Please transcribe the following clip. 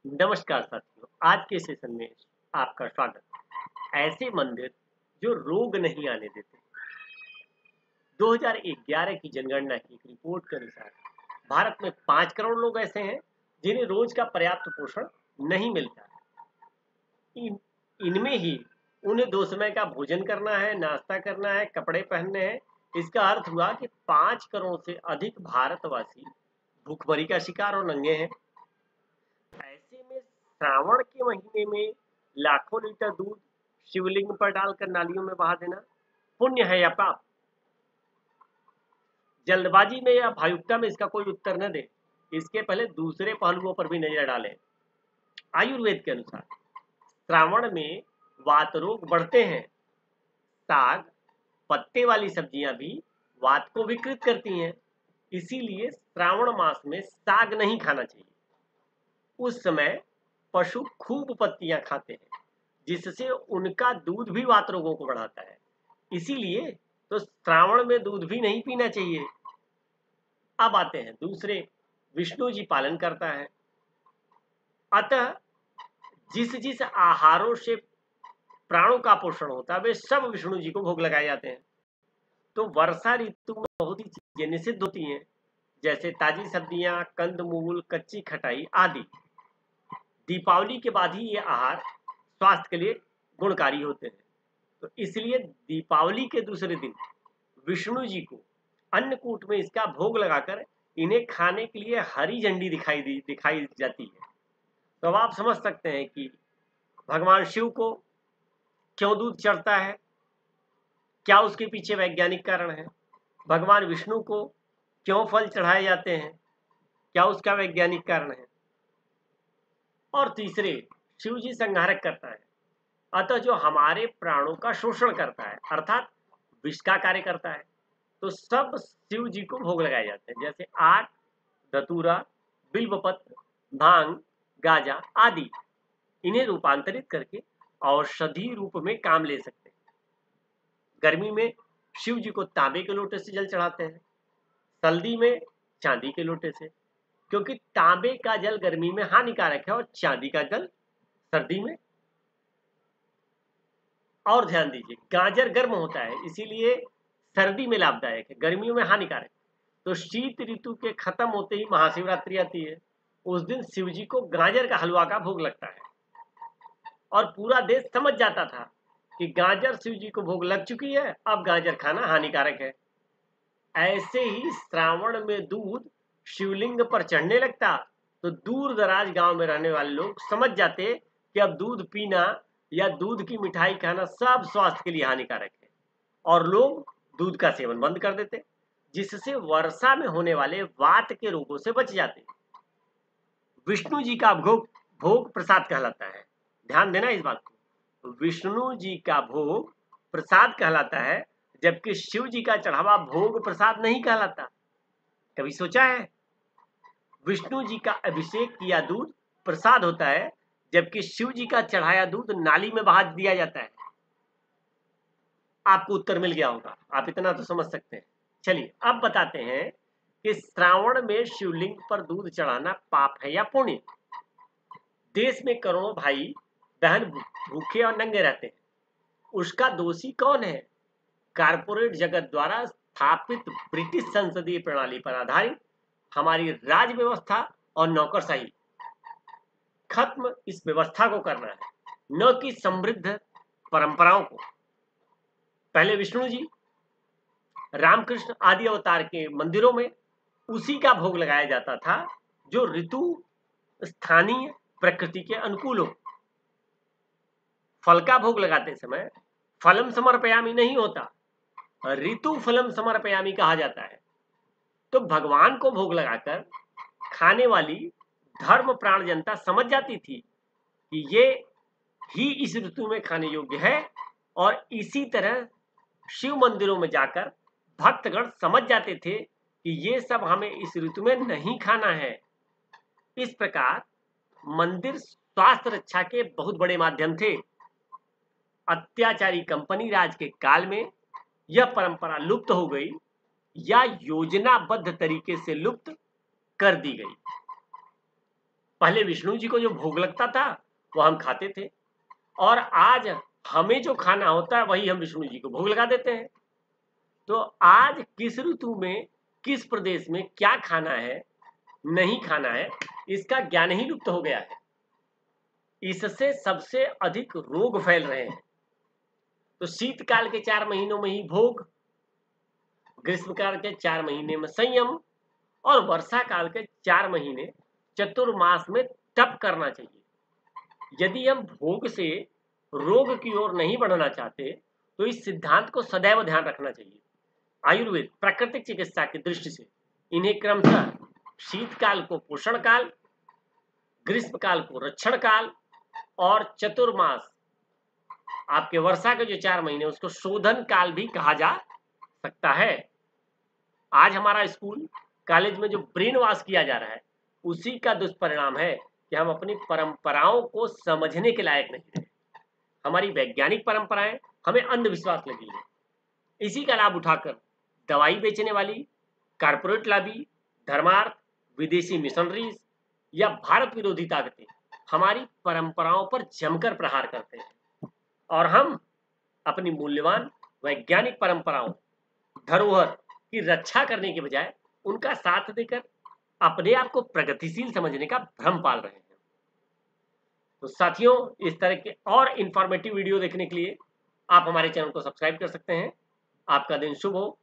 नमस्कार साथियों, आज के सेशन में आपका स्वागत। ऐसे मंदिर जो रोग नहीं आने देते। 2011 की जनगणना की एक रिपोर्ट के अनुसार भारत में 5 करोड़ लोग ऐसे हैं जिन्हें रोज का पर्याप्त पोषण नहीं मिलता। इन इनमें ही उन्हें 2 समय का भोजन करना है, नाश्ता करना है, कपड़े पहनने हैं। इसका अर्थ हुआ कि 5 करोड़ से अधिक भारतवासी भूखमरी का शिकार और नंगे हैं। ऐसे में श्रावण के महीने में लाखों लीटर दूध शिवलिंग पर डालकर नालियों में बहा देना पुण्य है या पाप? जल्दबाजी में या भावुकता में इसका कोई उत्तर न दे, इसके पहले दूसरे पहलुओं पर भी नजर डालें। आयुर्वेद के अनुसार श्रावण में वात रोग बढ़ते हैं। साग, पत्ते वाली सब्जियां भी वात को विकृत करती हैं। इसीलिए श्रावण मास में साग नहीं खाना चाहिए। उस समय पशु खूब पत्तियां खाते हैं, जिससे उनका दूध भी वात रोगों को बढ़ाता है। इसीलिए तो श्रावण में दूध भी नहीं पीना चाहिए। अब आते हैं दूसरे, विष्णु जी पालन करता है। अतः जिस जिस आहारों से प्राणों का पोषण होता है वे सब विष्णु जी को भोग लगाए जाते हैं। तो वर्षा ऋतु में बहुत ही चीजें निषिद्ध होती हैं, जैसे ताजी सब्जियां, कंदमूल, कच्ची खटाई आदि। दीपावली के बाद ही ये आहार स्वास्थ्य के लिए गुणकारी होते हैं। तो इसलिए दीपावली के दूसरे दिन विष्णु जी को अन्नकूट में इसका भोग लगाकर इन्हें खाने के लिए हरी झंडी दिखाई जाती है। तो अब आप समझ सकते हैं कि भगवान शिव को क्यों दूध चढ़ता है, क्या उसके पीछे वैज्ञानिक कारण है। भगवान विष्णु को क्यों फल चढ़ाए जाते हैं, क्या उसका वैज्ञानिक कारण है। और तीसरे, शिव जी संहारक करता है, अतः जो हमारे प्राणों का शोषण करता है अर्थात विष का कार्य करता है। तो सब शिव जी को भोग लगाए जाते हैं, जैसे आक, धतूरा, बिल्वपत्र, भांग, गाजा आदि। इन्हें रूपांतरित करके औषधि रूप में काम ले सकते हैं। गर्मी में शिव जी को तांबे के लोटे से जल चढ़ाते हैं, सर्दी में चांदी के लोटे से, क्योंकि तांबे का जल गर्मी में हानिकारक है और चांदी का जल सर्दी में। और ध्यान दीजिए, गाजर गर्म होता है, इसीलिए सर्दी में लाभदायक है, गर्मियों में हानिकारक। तो शीत ऋतु के खत्म होते ही महाशिवरात्रि आती है। उस दिन शिव जी को गाजर का हलवा का भोग लगता है और पूरा देश समझ जाता था कि गाजर शिव जी को भोग लग चुकी है, अब गाजर खाना हानिकारक है। ऐसे ही श्रावण में दूध शिवलिंग पर चढ़ने लगता तो दूर दराज गांव में रहने वाले लोग समझ जाते कि अब दूध पीना या दूध की मिठाई खाना सब स्वास्थ्य के लिए हानिकारक है, और लोग दूध का सेवन बंद कर देते, जिससे वर्षा में होने वाले वात के रोगों से बच जाते। विष्णु जी का भोग भोग प्रसाद कहलाता है। ध्यान देना इस बात को, विष्णु जी का भोग प्रसाद कहलाता है, जबकि शिव जी का चढ़ावा भोग प्रसाद नहीं कहलाता। कभी सोचा है? विष्णु जी का अभिषेक किया दूध प्रसाद होता है, जबकि शिव जी का चढ़ाया दूध नाली में बहा दिया जाता है। आपको उत्तर मिल गया होगा, आप इतना तो समझ सकते हैं। चलिए अब बताते हैं कि श्रावण में शिवलिंग पर दूध चढ़ाना पाप है या पुण्य। देश में करोड़ों भाई बहन भूखे और नंगे रहते हैं, उसका दोषी कौन है? कारपोरेट जगत द्वारा स्थापित ब्रिटिश संसदीय प्रणाली पर आधारित हमारी राज व्यवस्था और नौकरशाही। खत्म इस व्यवस्था को करना है, न कि समृद्ध परंपराओं को। पहले विष्णु जी, रामकृष्ण आदि अवतार के मंदिरों में उसी का भोग लगाया जाता था जो ऋतु स्थानीय प्रकृति के अनुकूल हो। फल का भोग लगाते समय फलम समर्पयामि नहीं होता, ऋतु फलम समर्पयामि कहा जाता है। तो भगवान को भोग लगाकर खाने वाली धर्म प्राण जनता समझ जाती थी कि ये ही इस ऋतु में खाने योग्य है, और इसी तरह शिव मंदिरों में जाकर भक्तगण समझ जाते थे कि ये सब हमें इस ऋतु में नहीं खाना है। इस प्रकार मंदिर स्वास्थ्य रक्षा के बहुत बड़े माध्यम थे। अत्याचारी कंपनी राज के काल में यह परंपरा लुप्त हो गई या योजनाबद्ध तरीके से लुप्त कर दी गई। पहले विष्णु जी को जो भोग लगता था वो हम खाते थे, और आज हमें जो खाना होता है वही हम विष्णु जी को भोग लगा देते हैं। तो आज किस ऋतु में किस प्रदेश में क्या खाना है, नहीं खाना है, इसका ज्ञान ही लुप्त हो गया है। इससे सबसे अधिक रोग फैल रहे हैं। तो शीतकाल के 4 महीनों में ही भोग, ग्रीष्मकाल के 4 महीने में संयम, और वर्षा काल के 4 महीने चतुर्मास में तप करना चाहिए। यदि हम भोग से रोग की ओर नहीं बढ़ना चाहते तो इस सिद्धांत को सदैव ध्यान रखना चाहिए। आयुर्वेद प्राकृतिक चिकित्सा की दृष्टि से इन्हें क्रमशः शीतकाल को पोषण काल, ग्रीष्मकाल को रक्षण काल, और चतुर्मास आपके वर्षा के जो 4 महीने उसको शोधन काल भी कहा जा सकता है। आज हमारा स्कूल कॉलेज में जो ब्रेन वॉश किया जा रहा है उसी का दुष्परिणाम है कि हम अपनी परंपराओं को समझने के लायक नहीं रहे। हमारी वैज्ञानिक परंपराएं हमें अंधविश्वास लगी है। इसी का लाभ उठाकर दवाई बेचने वाली कारपोरेट लॉबी, धर्मार्थ, विदेशी मिशनरीज या भारत विरोधी ताकतें हमारी परंपराओं पर जमकर प्रहार करते हैं, और हम अपनी मूल्यवान वैज्ञानिक परंपराओं, धरोहर की रक्षा करने के बजाय उनका साथ देकर अपने आप को प्रगतिशील समझने का भ्रम पाल रहे हैं। तो साथियों, इस तरह के और इंफॉर्मेटिव वीडियो देखने के लिए आप हमारे चैनल को सब्सक्राइब कर सकते हैं। आपका दिन शुभ हो।